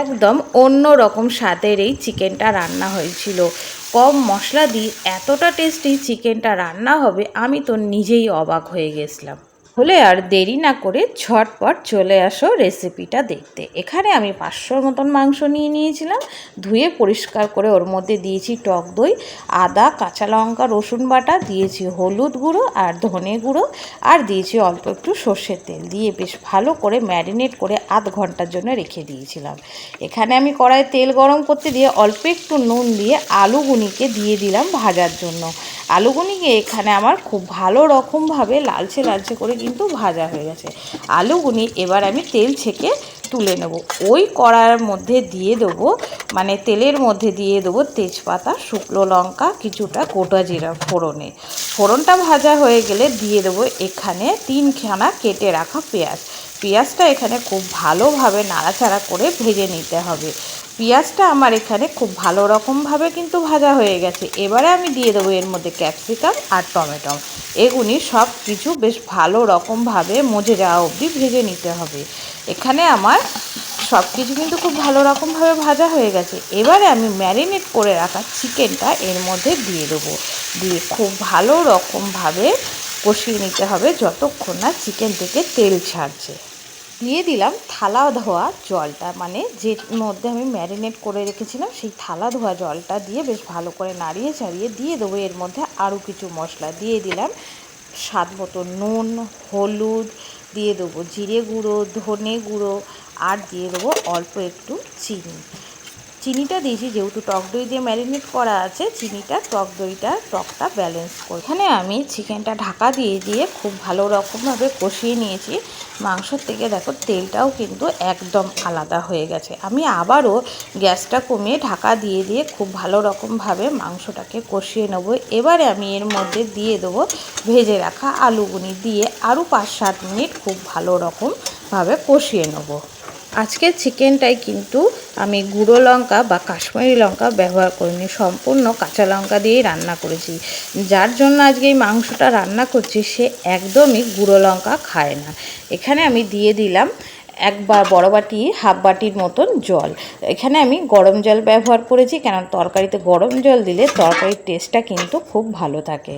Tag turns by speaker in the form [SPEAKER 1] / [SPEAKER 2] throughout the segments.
[SPEAKER 1] একদম অন্য রকম স্বাদের এই চিকেনটা রান্না হয়েছিল। কম মশলা দিয়ে এতটা টেস্টি চিকেনটা রান্না হবে আমি তো নিজেই অবাক হয়ে গেছিলাম। হলে আর দেরি না করে ঝটপট চলে আসো রেসিপিটা দেখতে। এখানে আমি 500 মতন মাংস নিয়ে নিয়েছিলাম। ধুয়ে পরিষ্কার করে ওর মধ্যে দিয়েছি টক দই, আদা, কাঁচা লঙ্কা, রসুন বাটা, দিয়েছি হলুদ গুঁড়ো আর ধনে গুঁড়ো, আর দিয়েছি অল্প একটু সর্ষের তেল দিয়ে বেশ ভালো করে ম্যারিনেট করে আধ ঘন্টার জন্য রেখে দিয়েছিলাম। এখানে আমি কড়াইয়ে তেল গরম করতে দিয়ে অল্প একটু নুন দিয়ে আলুগুনিকে দিয়ে দিলাম ভাজার জন্য। আলুগুনিকে এখানে আমার খুব ভালো রকমভাবে লালচে লালচে করে কিন্তু ভাজা হয়ে গেছে। আলুগুনি এবার আমি তেল ছেঁকে তুলে নেব। ওই কড়াইয়ের মধ্যে দিয়ে দেবো, মানে তেলের মধ্যে দিয়ে দেবো তেজপাতা, শুকনো লঙ্কা, কিছুটা গোটা জিরা ফোড়নে। ফোড়নটা ভাজা হয়ে গেলে দিয়ে দেবো এখানে 3খানা কেটে রাখা পেঁয়াজ। পেঁয়াজটা এখানে খুব ভালোভাবে নাড়াচাড়া করে ভেজে নিতে হবে। পেঁয়াজটা আমার এখানে খুব ভালো রকমভাবে কিন্তু ভাজা হয়ে গেছে। এবারে আমি দিয়ে দেবো এর মধ্যে ক্যাপসিকাম আর টমেটো। এগুলি সব কিছু বেশ ভালো রকমভাবে মজে যাওয়া অবধি ভেজে নিতে হবে। এখানে আমার সব কিছু কিন্তু খুব ভালো রকমভাবে ভাজা হয়ে গেছে। এবারে আমি ম্যারিনেট করে রাখা চিকেনটা এর মধ্যে দিয়ে দেবো। দিয়ে খুব ভালো রকমভাবে কষিয়ে নিতে হবে যতক্ষণ না চিকেন থেকে তেল ছাড়ছে। দিয়ে দিলাম থালা ধোয়া জলটা, মানে যে মধ্যে আমি ম্যারিনেট করে রেখেছিলাম সেই থালা ধোয়া জলটা দিয়ে বেশ ভালো করে নাড়িয়ে চাড়িয়ে দিয়ে দেবো এর মধ্যে আরও কিছু মশলা। দিয়ে দিলাম স্বাদ মতো নুন, হলুদ, দিয়ে দেবো জিরে গুঁড়ো, ধনে গুঁড়ো, আর দিয়ে দেবো অল্প একটু চিনি। চিনিটা দিয়েছি যেহেতু টক দই দিয়ে ম্যারিনেট করা আছে, চিনিটা টকটা ব্যালেন্স করে। এখানে আমি চিকেনটা ঢাকা দিয়ে দিয়ে খুব ভালো রকমভাবে কষিয়ে নিয়েছি। মাংসর থেকে দেখো তেলটাও কিন্তু একদম আলাদা হয়ে গেছে। আমি আবারও গ্যাসটা কমিয়ে ঢাকা দিয়ে দিয়ে খুব ভালো রকমভাবে মাংসটাকে কষিয়ে নেবো। এবারে আমি এর মধ্যে দিয়ে দেবো ভেজে রাখা আলুগুনি, দিয়ে আরও 5-7 মিনিট খুব ভালো রকমভাবে কষিয়ে নেবো। আজকের চিকেনটাই কিন্তু আমি গুঁড়ো লঙ্কা বা কাশ্মীরি লঙ্কা ব্যবহার করিনি, সম্পূর্ণ কাঁচা লঙ্কা দিয়েই রান্না করেছি। যার জন্য আজকে এই মাংসটা রান্না করছি সে একদমই গুঁড়ো লঙ্কা খায় না। এখানে আমি দিয়ে দিলাম বড় বাটি হাফ বাটির মতন জল। এখানে আমি গরম জল ব্যবহার করেছি, কেন তরকারিতে গরম জল দিলে তরকারির টেস্টটা কিন্তু খুব ভালো থাকে।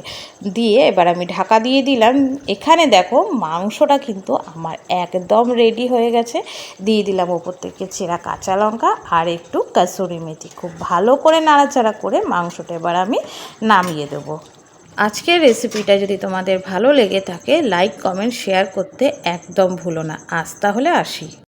[SPEAKER 1] দিয়ে এবার আমি ঢাকা দিয়ে দিলাম। এখানে দেখো মাংসটা কিন্তু আমার একদম রেডি হয়ে গেছে। দিয়ে দিলাম ওপর থেকে চেরা কাঁচা লঙ্কা আর একটু কাসুরি মেথি। খুব ভালো করে নাড়াচাড়া করে মাংসটা এবার আমি নামিয়ে দেবো। আজকের রেসিপিটা যদি তোমাদের ভালো লেগে থাকে লাইক, কমেন্ট, শেয়ার করতে একদম ভুলো না। আজ তাহলে আসি।